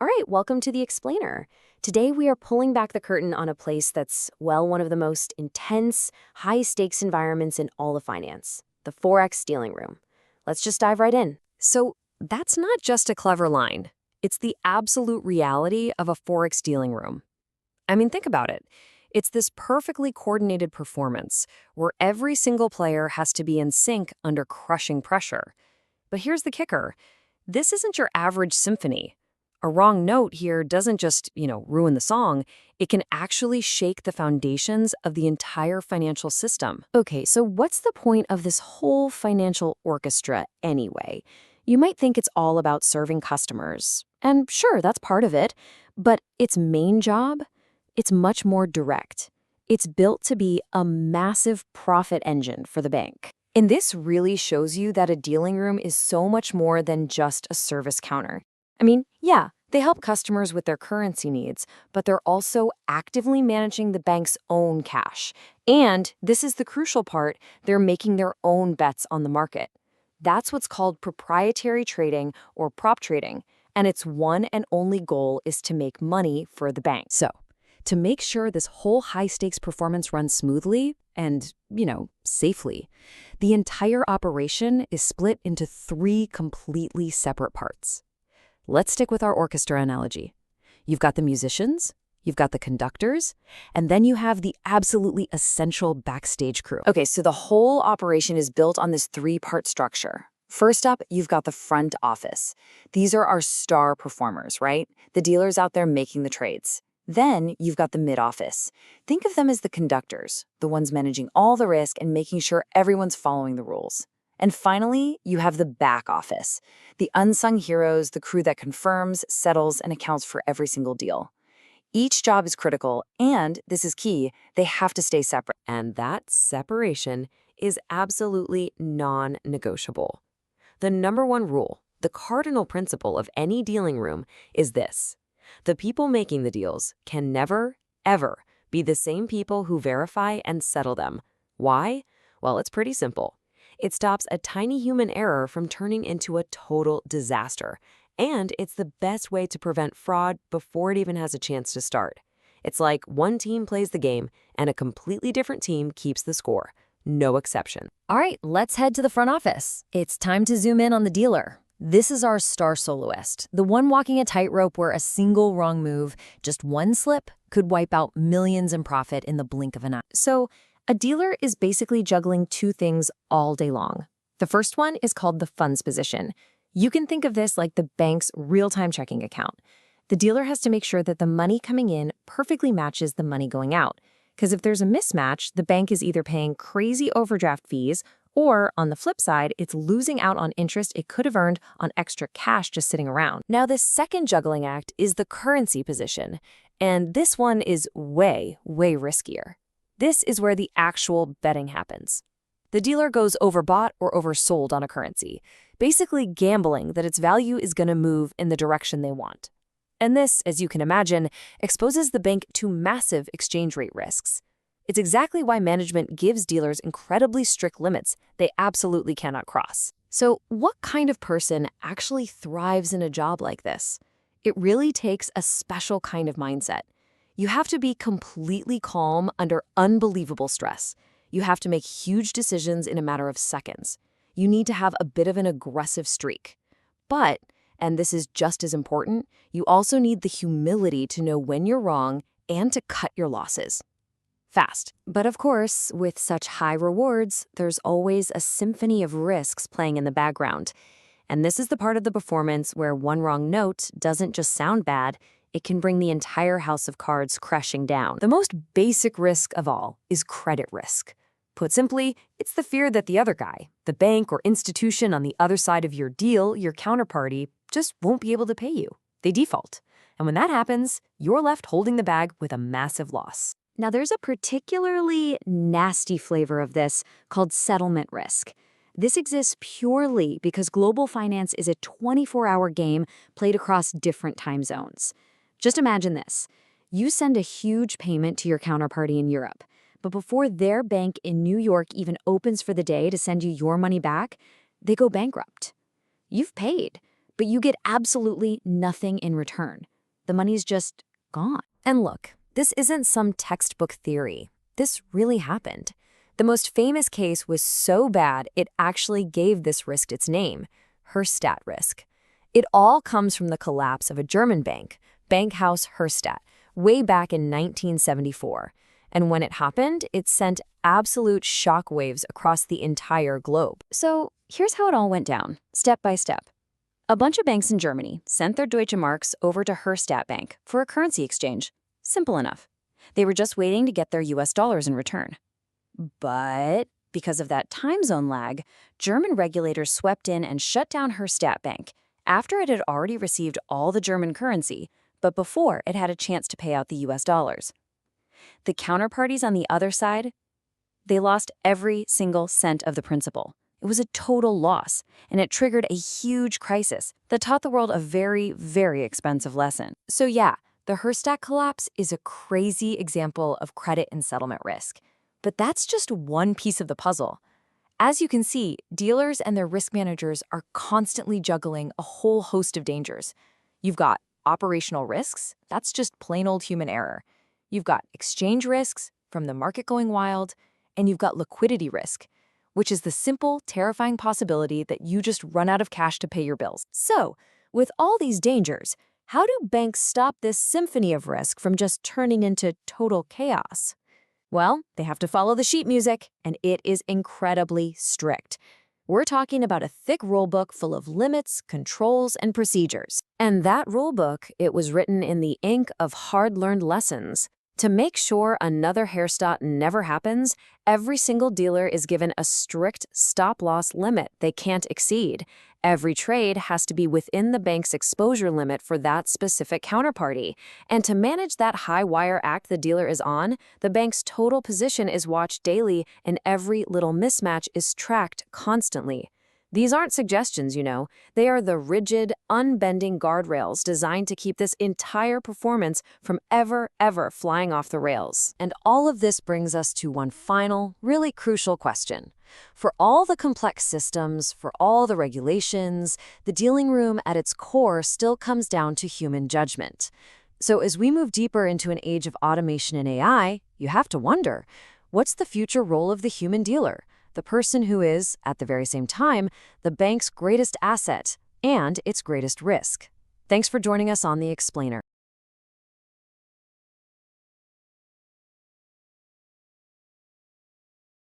All right, welcome to The Explainer. Today we are pulling back the curtain on a place that's, well, one of the most intense, high-stakes environments in all of finance, the Forex dealing room. Let's just dive right in. So that's not just a clever line. It's the absolute reality of a Forex dealing room. I mean, think about it. It's this perfectly coordinated performance where every single player has to be in sync under crushing pressure. But here's the kicker. This isn't your average symphony. A wrong note here doesn't just, ruin the song. It can actually shake the foundations of the entire financial system. Okay, so what's the point of this whole financial orchestra anyway? You might think it's all about serving customers, and sure, that's part of it, but its main job? It's much more direct. It's built to be a massive profit engine for the bank. And this really shows you that a dealing room is so much more than just a service counter. I mean, yeah, they help customers with their currency needs, but they're also actively managing the bank's own cash. And this is the crucial part, they're making their own bets on the market. That's what's called proprietary trading or prop trading, and its one and only goal is to make money for the bank. So, to make sure this whole high-stakes performance runs smoothly and, safely, the entire operation is split into three completely separate parts. Let's stick with our orchestra analogy. You've got the musicians, you've got the conductors, and then you have the absolutely essential backstage crew. Okay, so the whole operation is built on this three-part structure. First up, you've got the front office. These are our star performers, right? The dealers out there making the trades. Then you've got the mid-office. Think of them as the conductors, the ones managing all the risk and making sure everyone's following the rules. And finally, you have the back office, the unsung heroes, the crew that confirms, settles, and accounts for every single deal. Each job is critical, and, this is key, they have to stay separate. And that separation is absolutely non-negotiable. The number one rule, the cardinal principle of any dealing room is this. The people making the deals can never, ever be the same people who verify and settle them. Why? Well, it's pretty simple. It stops a tiny human error from turning into a total disaster. And it's the best way to prevent fraud before it even has a chance to start. It's like one team plays the game and a completely different team keeps the score. No exception. All right, let's head to the front office. It's time to zoom in on the dealer. This is our star soloist, the one walking a tightrope where a single wrong move, just one slip, could wipe out millions in profit in the blink of an eye. So, a dealer is basically juggling two things all day long. The first one is called the funds position. You can think of this like the bank's real-time checking account. The dealer has to make sure that the money coming in perfectly matches the money going out. Because if there's a mismatch, the bank is either paying crazy overdraft fees or, on the flip side, it's losing out on interest it could have earned on extra cash just sitting around. Now, this second juggling act is the currency position. And this one is way, way riskier. This is where the actual betting happens. The dealer goes overbought or oversold on a currency, basically gambling that its value is going to move in the direction they want. And this, as you can imagine, exposes the bank to massive exchange rate risks. It's exactly why management gives dealers incredibly strict limits they absolutely cannot cross. So, what kind of person actually thrives in a job like this? It really takes a special kind of mindset. You have to be completely calm under unbelievable stress. You have to make huge decisions in a matter of seconds. You need to have a bit of an aggressive streak. But, and this is just as important, you also need the humility to know when you're wrong and to cut your losses fast. But of course, with such high rewards, there's always a symphony of risks playing in the background. And this is the part of the performance where one wrong note doesn't just sound bad, it can bring the entire house of cards crashing down. The most basic risk of all is credit risk. Put simply, it's the fear that the other guy, the bank or institution on the other side of your deal, your counterparty, just won't be able to pay you. They default. And when that happens, you're left holding the bag with a massive loss. Now, there's a particularly nasty flavor of this called settlement risk. This exists purely because global finance is a 24-hour game played across different time zones. Just imagine this. You send a huge payment to your counterparty in Europe, but before their bank in New York even opens for the day to send you your money back, they go bankrupt. You've paid, but you get absolutely nothing in return. The money's just gone. And look, this isn't some textbook theory. This really happened. The most famous case was so bad it actually gave this risk its name, Herstatt risk. It all comes from the collapse of a German bank, Bankhaus Herstatt, way back in 1974. And when it happened, it sent absolute shockwaves across the entire globe. So here's how it all went down, step by step. A bunch of banks in Germany sent their Deutsche Marks over to Herstatt Bank for a currency exchange. Simple enough. They were just waiting to get their US dollars in return. But because of that time zone lag, German regulators swept in and shut down Herstatt Bank after it had already received all the German currency, but before it had a chance to pay out the US dollars. The counterparties on the other side, they lost every single cent of the principal. It was a total loss, and it triggered a huge crisis that taught the world a very, very expensive lesson. So yeah, the Herstatt collapse is a crazy example of credit and settlement risk. But that's just one piece of the puzzle. As you can see, dealers and their risk managers are constantly juggling a whole host of dangers. You've got operational risks, that's just plain old human error. You've got exchange risks from the market going wild, and you've got liquidity risk, which is the simple, terrifying possibility that you just run out of cash to pay your bills. So, with all these dangers, how do banks stop this symphony of risk from just turning into total chaos? Well, they have to follow the sheet music, and it is incredibly strict. We're talking about a thick rulebook full of limits, controls, and procedures. And that rulebook, it was written in the ink of hard-learned lessons. To make sure another Herstatt never happens, every single dealer is given a strict stop-loss limit they can't exceed. Every trade has to be within the bank's exposure limit for that specific counterparty. And to manage that high-wire act the dealer is on, the bank's total position is watched daily and every little mismatch is tracked constantly. These aren't suggestions, you know. They are the rigid, unbending guardrails designed to keep this entire performance from ever flying off the rails. And all of this brings us to one final, really crucial question. For all the complex systems, for all the regulations, the dealing room at its core still comes down to human judgment. So as we move deeper into an age of automation and AI, you have to wonder, what's the future role of the human dealer? The person who is, at the very same time, the bank's greatest asset and its greatest risk. Thanks for joining us on The Explainer.